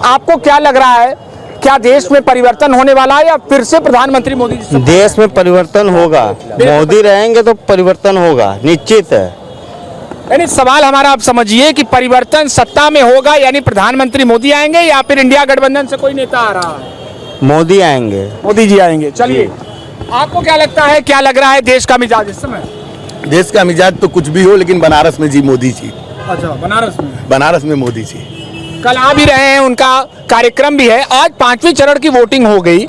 आपको क्या लग रहा है, क्या देश में परिवर्तन होने वाला है या फिर से प्रधानमंत्री मोदी जी? देश में परिवर्तन होगा, मोदी रहेंगे तो परिवर्तन होगा, निश्चित है। यानी सवाल हमारा आप समझिए कि परिवर्तन सत्ता में होगा, यानी प्रधानमंत्री मोदी आएंगे या फिर इंडिया गठबंधन से कोई नेता आ रहा है? मोदी आएंगे, मोदी जी आएंगे। चलिए, आपको क्या लगता है, क्या लग रहा है देश का मिजाज इस समय? देश का मिजाज तो कुछ भी हो, लेकिन बनारस में जी मोदी जी। अच्छा, बनारस में मोदी जी कल आ भी रहे हैं, उनका कार्यक्रम भी है। आज 5वें चरण की वोटिंग हो गई,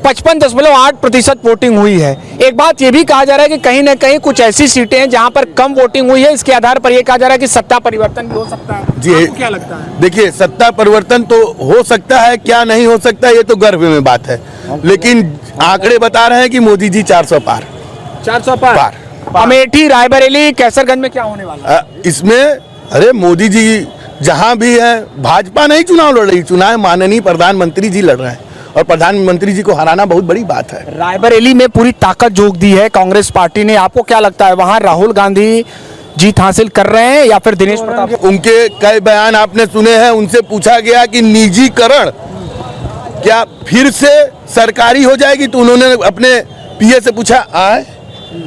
55.8% वोटिंग हुई है। एक बात ये भी कहा जा रहा है कि कहीं ना कहीं कुछ ऐसी सीटें हैं जहां पर कम वोटिंग हुई है, इसके आधार पर यह कहा जा रहा है कि सत्ता परिवर्तन भी हो सकता है। जी, आपको क्या लगता है? देखिए, सत्ता परिवर्तन तो हो सकता है, क्या नहीं हो सकता ये तो गर्व में बात है, लेकिन आंकड़े बता रहे हैं कि मोदी जी 400 पार। 400 पार। अमेठी, रायबरेली, कैसरगंज में क्या होने वाला है? इसमें अरे मोदी जी जहां भी है, भाजपा नहीं चुनाव लड़ रही, चुनाव माननीय प्रधानमंत्री जी लड़ रहे हैं, और प्रधानमंत्री जी को हराना बहुत बड़ी बात है। रायबरेली में पूरी ताकत झोंक दी है कांग्रेस पार्टी ने। आपको क्या लगता है, वहां राहुल गांधी जीत हासिल कर रहे हैं या फिर दिनेश प्रताप? उनके कई बयान आपने सुने हैं, उनसे पूछा गया कि निजीकरण क्या फिर से सरकारी हो जाएगी, तो उन्होंने अपने पीए से पूछा आए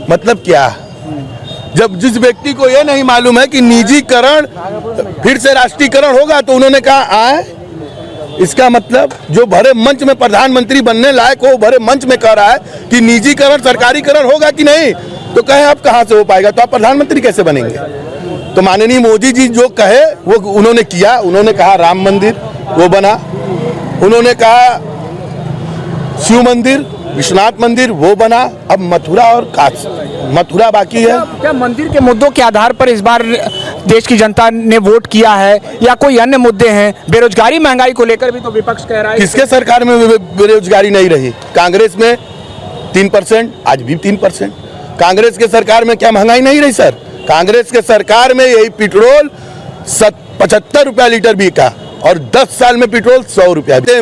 मतलब क्या। जब जिस व्यक्ति को यह नहीं मालूम है कि निजीकरण फिर से राष्ट्रीयकरण होगा, तो उन्होंने कहा आए, इसका मतलब जो भरे मंच में प्रधानमंत्री बनने लायक हो, भरे मंच में कह रहा है कि निजीकरण सरकारीकरण होगा कि नहीं, तो कहे आप कहां से हो पाएगा, तो आप प्रधानमंत्री कैसे बनेंगे। तो माननीय मोदी जी जो कहे वो उन्होंने किया। उन्होंने कहा राम मंदिर, वो बना। उन्होंने कहा शिव मंदिर, विश्वनाथ मंदिर, वो बना। अब मथुरा और काशी, मथुरा बाकी है। क्या मंदिर के मुद्दों के आधार पर इस बार देश की जनता ने वोट किया है या कोई अन्य मुद्दे हैं? बेरोजगारी, महंगाई को लेकर भी तो विपक्ष कह रहा है। किसके सरकार में बेरोजगारी नहीं रही? कांग्रेस में 3%, आज भी 3%। कांग्रेस के सरकार में क्या महंगाई नहीं रही सर? कांग्रेस के सरकार में यही पेट्रोल 75 रुपया लीटर बिका, और 10 साल में पेट्रोल 100 रुपया।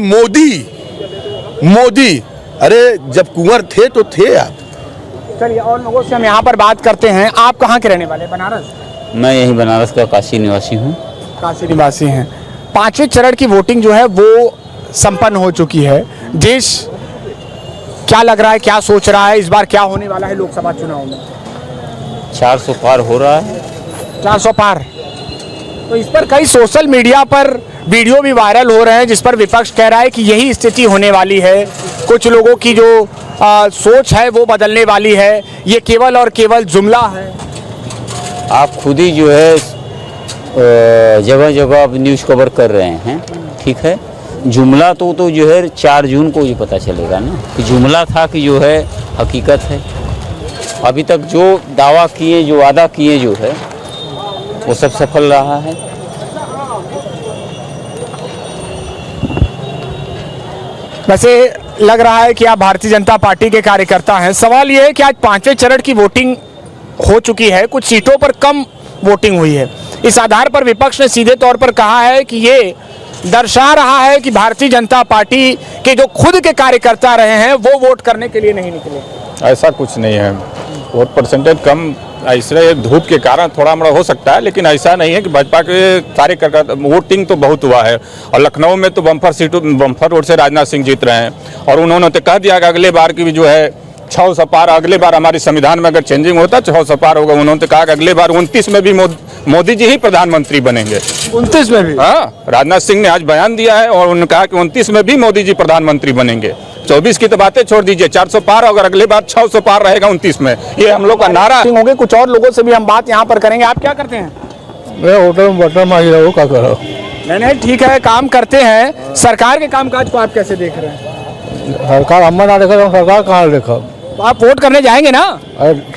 मोदी अरे जब कुंवर थे तो थे आप। चलिए, और लोगों से हम यहाँ पर बात करते हैं। आप कहाँ के रहने वाले? बनारस? मैं यही बनारस का काशी निवासी हूँ। काशी निवासी हैं। 5वें चरण की वोटिंग जो है वो संपन्न हो चुकी है। देश क्या लग रहा है, क्या सोच रहा है, इस बार क्या होने वाला है लोकसभा चुनाव में? 400 पार हो रहा है। 400 पार। तो इस पर कई सोशल मीडिया पर वीडियो भी वायरल हो रहे हैं जिस पर विपक्ष कह रहा है कि यही स्थिति होने वाली है। कुछ लोगों की जो सोच है वो बदलने वाली है, ये केवल और केवल जुमला है। आप खुद ही जो है जगह जगह अब न्यूज़ कवर कर रहे हैं, ठीक है। जुमला तो जो है 4 जून को ये पता चलेगा ना कि जुमला था कि जो है हकीकत है। अभी तक जो दावा किए, जो वादा किए जो है वो सब सफल रहा है। वैसे लग रहा है कि आप भारतीय जनता पार्टी के कार्यकर्ता हैं। सवाल ये है कि आज 5वें चरण की वोटिंग हो चुकी है, कुछ सीटों पर कम वोटिंग हुई है। इस आधार पर विपक्ष ने सीधे तौर पर कहा है कि ये दर्शा रहा है कि भारतीय जनता पार्टी के जो खुद के कार्यकर्ता रहे हैं वो वोट करने के लिए नहीं निकले। ऐसा कुछ नहीं है, वोट परसेंटेज कम ऐसे धूप के कारण थोड़ा मोड़ा हो सकता है, लेकिन ऐसा नहीं है कि भाजपा के कार्यकर्ता। वोटिंग तो बहुत हुआ है, और लखनऊ में तो बम्फर वोट से राजनाथ सिंह जीत रहे हैं, और उन्होंने तो कह दिया कि अगले बार की भी जो है 600 पार, अगले बार हमारे संविधान में अगर चेंजिंग होता 600 पार होगा। उन्होंने तो कहा कि अगले बार 29 में भी मोदी जी ही प्रधानमंत्री बनेंगे। 29 में भी? हाँ, राजनाथ सिंह ने आज बयान दिया है और उन्होंने कहा कि 29 में भी मोदी जी प्रधानमंत्री बनेंगे। 24 की तो बातें छोड़ दीजिए, 400 पार, अगर अगले बार 600 पार रहेगा 29 में, ये हम लोग का नारा होंगे। कुछ और लोगों से भी हम बात यहाँ पर करेंगे। आप क्या करते हैं? मैं होटल में बटन मार रहा हूँ, क्या कर रहा हूँ? नहीं, ठीक है, काम करते हैं। सरकार के कामकाज को आप कैसे देख रहे हैं? सरकार हम ना देखा तो सरकार कहाँ देखा? तो आप वोट करने जाएंगे ना?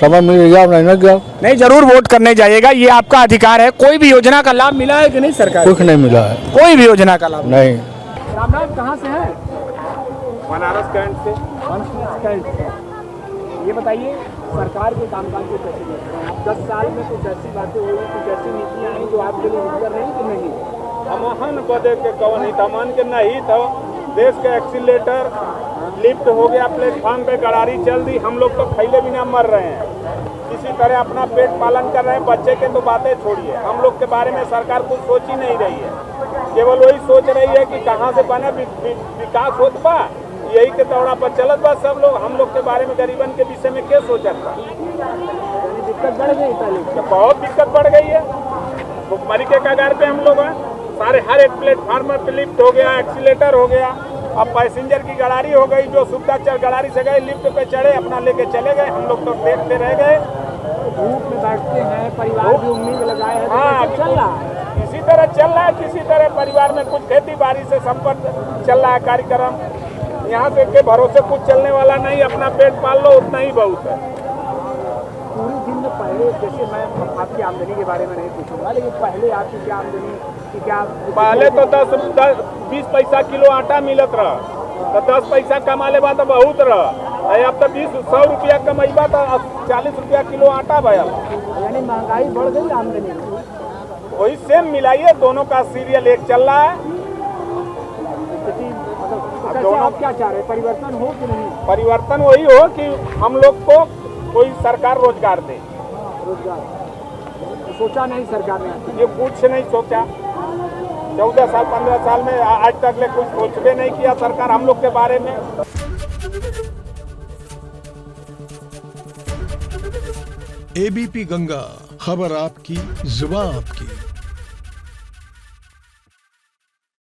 समय मिल गया, नहीं ना गया। नहीं, जरूर वोट करने जाइएगा, ये आपका अधिकार है। कोई भी योजना का लाभ मिला है कि नहीं सरकार? कुछ नहीं मिला है, कोई भी योजना का लाभ नहीं। राम राम, कहाँ से हैं? बनारस कैंट से। ये बताइए, सरकार के कामकाज को कैसे देख रहे हैं? 10 साल में कुछ ऐसी बातें हुई, कुछ ऐसी नीतियाँ आई जो आपके लिए हित रही कि नहीं? हमहन को देख के कवन हित, हमन के नहीं था। देश के एक्सीलेटर लिफ्ट हो गया, प्लेटफॉर्म पे गड़ारी चल दी, हम लोग तो खैले बिना मर रहे हैं। इसी तरह अपना पेट पालन कर रहे हैं। बच्चे के तो बातें छोड़िए, हम लोग के बारे में सरकार कुछ सोच ही नहीं रही है। केवल वही सोच रही है कि कहाँ से बने विकास होत बा, यही के दौड़ा पर चलत बा। सब लोग हम लोग के बारे में, गरीबन के विषय में क्या सोचत बा? दिक्कत बढ़ गई, पहले बहुत दिक्कत बढ़ गई है। भुखमरी के कगार पे हम लोग हैं। सारे हर एक प्लेटफार्म पे लिफ्ट हो गया, एक्सीलेटर हो गया, अब पैसेंजर की गड़ारी हो गई। जो सुविधा चल गड़ारी से गए, लिफ्ट पे चढ़े, अपना लेके चले गए, हम लोग तो देखते रह गए। धूप में बैठते हैं, परिवार भी उम्मीद लगाए हैं, हाँ, चल रहा है। किसी तरह चल रहा है, किसी तरह परिवार में कुछ खेती बाड़ी से संपर्क चल रहा है कार्यक्रम। यहाँ से के भरोसे कुछ चलने वाला नहीं, अपना पेट पाल लो, उतना ही बहुत है। पूरी दिन में पहले, जैसे मैं आपकी आमदनी के बारे में नहीं पूछूंगा, लेकिन पहले आपकी क्या आमदनी की क्या? पहले तो 10-20 पैसा किलो आटा मिलत रहा, तो 10 पैसा कमा ले बा तो बहुत रहा। अब तो 100 रुपया कमाईबा तो 40 रुपया किलो आटा भयल। यानी महंगाई बढ़ गई, आमदनी वही सेम मिलाइए, दोनों का सीरियल एक चल रहा है। दोनों आप क्या चाह रहे हैं, परिवर्तन हो कि नहीं? परिवर्तन वही हो कि हम लोग को कोई सरकार रोजगार दे। रोजगार तो सोचा नहीं सरकार ने? ये कुछ नहीं सोचा। 14 साल 15 साल में आज तक ले कुछ सोचबे नहीं किया सरकार हम लोग के बारे में। एबीपी गंगा, खबर आपकी, जुबान आपकी।